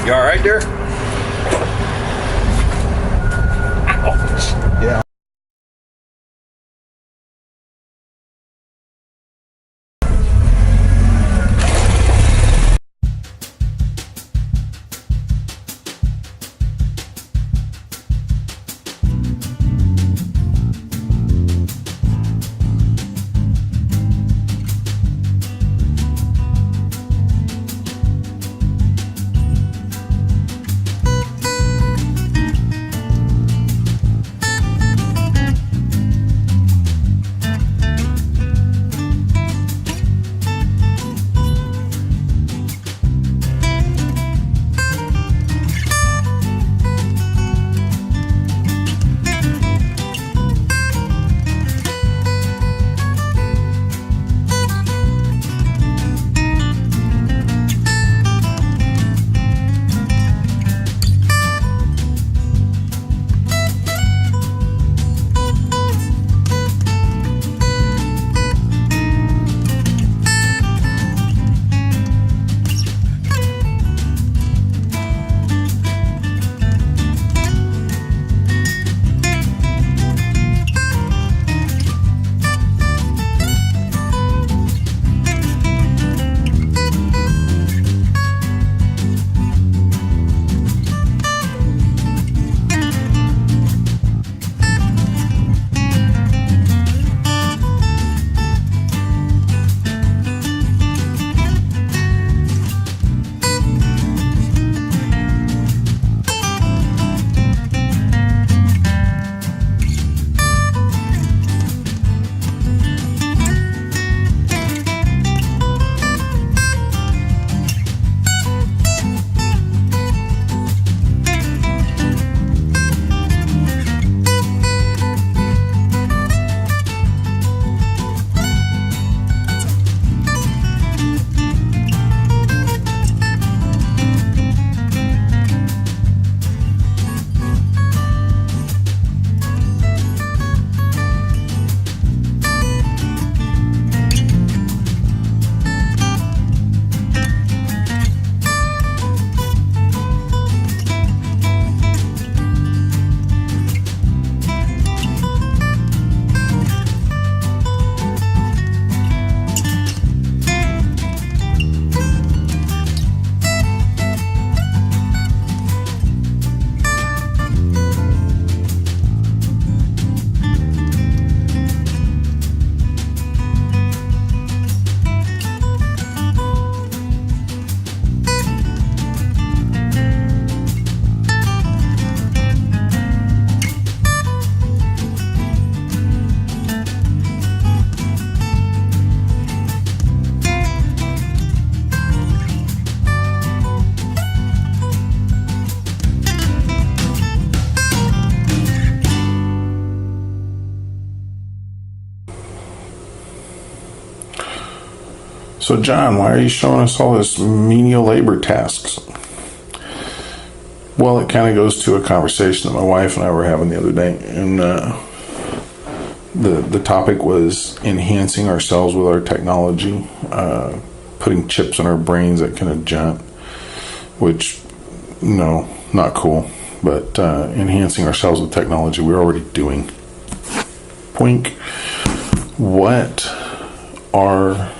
You all right there? Yeah. So, John, why are you showing us all this menial labor tasks? Well, it kind of goes to a conversation that my wife and I were having the other day, and the topic was enhancing ourselves with our technology, putting chips in our brains that can adjust, which, no, not cool, but enhancing ourselves with technology we're already doing. Poink. What are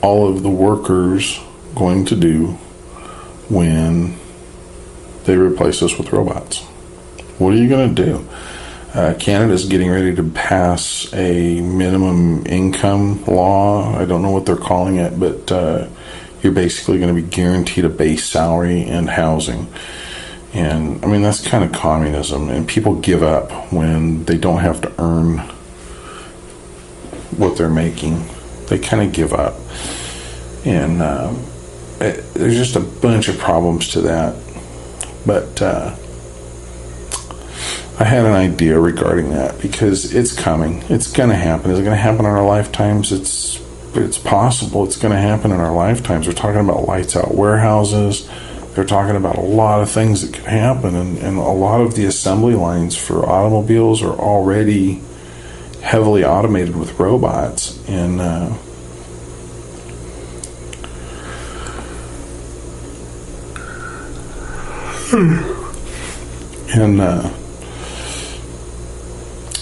all of the workers going to do when they replace us with robots? What are you going to do? Canada's getting ready to pass a minimum income law. I don't know what they're calling it, but you're basically going to be guaranteed a base salary and housing. And I mean, that's kind of communism, and people give up when they don't have to earn what they're making. They kind of give up. And there's just a bunch of problems to that. But I had an idea regarding that, because it's coming. It's going to happen. Is it going to happen in our lifetimes? It's possible it's going to happen in our lifetimes. We're talking about lights out warehouses. They're talking about a lot of things that could happen, and a lot of the assembly lines for automobiles are already heavily automated with robots. And And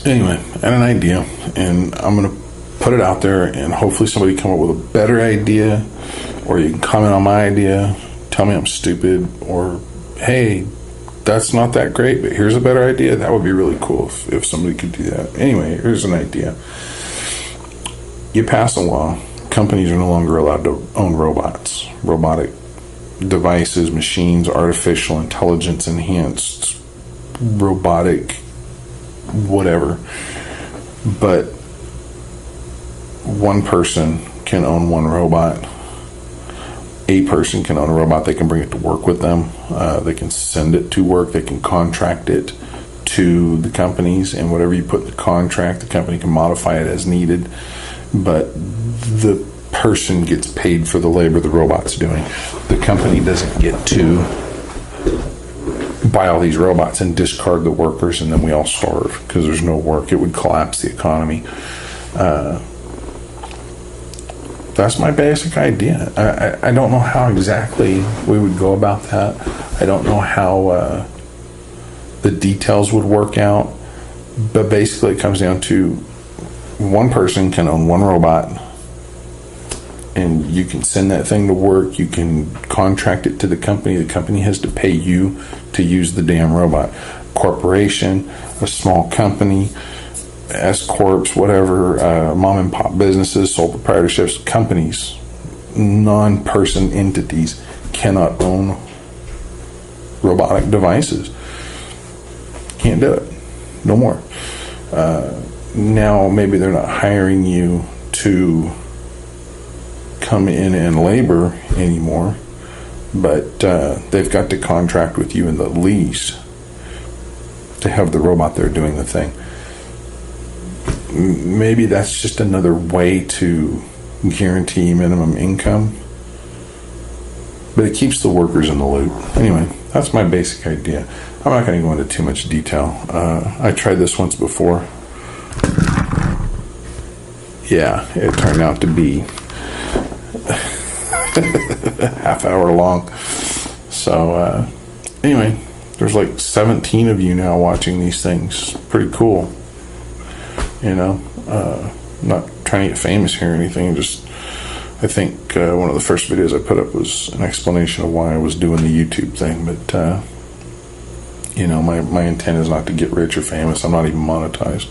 anyway, I had an idea, and I'm going to put it out there, and hopefully somebody come up with a better idea, or you can comment on my idea, tell me I'm stupid, or hey, that's not that great, but here's a better idea. That would be really cool if somebody could do that. Anyway, here's an idea. You pass a law, companies are no longer allowed to own robots, robotic devices, machines, artificial intelligence enhanced, robotic, whatever. But one person can own one robot. A person can own a robot. They can bring it to work with them. They can send it to work. They can contract it to the companies, and whatever you put in the contract, the company can modify it as needed. But the person gets paid for the labor the robot's doing. The company doesn't get to buy all these robots and discard the workers, and then we all starve because there's no work. It would collapse the economy. That's my basic idea. I don't know how exactly we would go about that. I don't know how the details would work out, but basically it comes down to one person can own one robot, and you can send that thing to work. You can contract it to the company. The company has to pay you to use the damn robot. Corporation, a small company, S corps, whatever, mom and pop businesses, sole proprietorships, companies, non-person entities cannot own robotic devices. Can't do it. No more. Now maybe they're not hiring you to come in and labor anymore, but they've got to contract with you in the lease to have the robot there doing the thing. Maybe that's just another way to guarantee minimum income, but it keeps the workers in the loop. Anyway, that's my basic idea. I'm not going to go into too much detail. I tried this once before. Yeah, it turned out to be half hour long. So anyway, there's like 17 of you now watching these things. Pretty cool. You know, not trying to get famous here or anything. Just, I think one of the first videos I put up was an explanation of why I was doing the YouTube thing. But you know, my intent is not to get rich or famous. I'm not even monetized.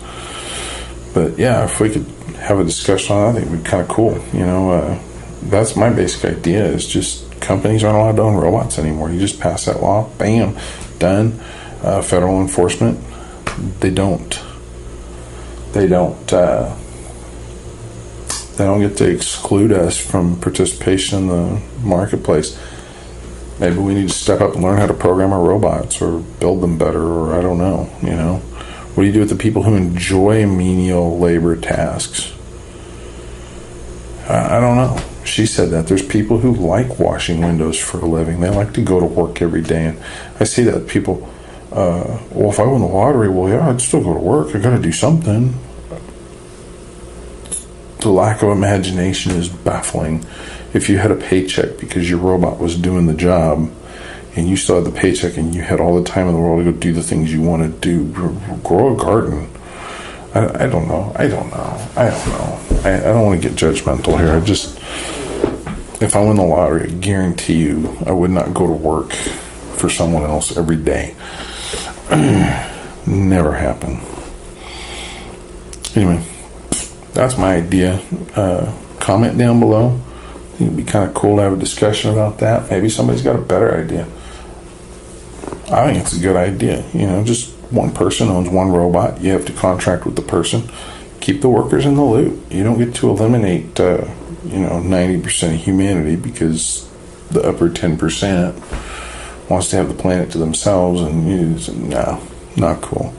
But yeah, if we could have a discussion on it, I think it would be kind of cool. You know, that's my basic idea. Is just companies aren't allowed to own robots anymore. You just pass that law, bam, done. Federal enforcement, they don't get to exclude us from participation in the marketplace. Maybe we need to step up and learn how to program our robots or build them better, or I don't know, you know. What do you do with the people who enjoy menial labor tasks? I don't know. She said that there's people who like washing windows for a living. They like to go to work every day, and I see that people, well, if I won the lottery, well, yeah, I'd still go to work. I got to do something. The lack of imagination is baffling. If you had a paycheck because your robot was doing the job, and you still had the paycheck, and you had all the time in the world to go do the things you want to do, grow a garden. I don't know. I don't want to get judgmental here. If I win the lottery, I guarantee you I would not go to work for someone else every day. Never happen. Anyway, that's my idea. Comment down below. I think it'd be kind of cool to have a discussion about that. Maybe somebody's got a better idea. I think it's a good idea. You know, just one person owns one robot. You have to contract with the person. Keep the workers in the loop. You don't get to eliminate, 90% of humanity because the upper 10% wants to have the planet to themselves, and no, not cool.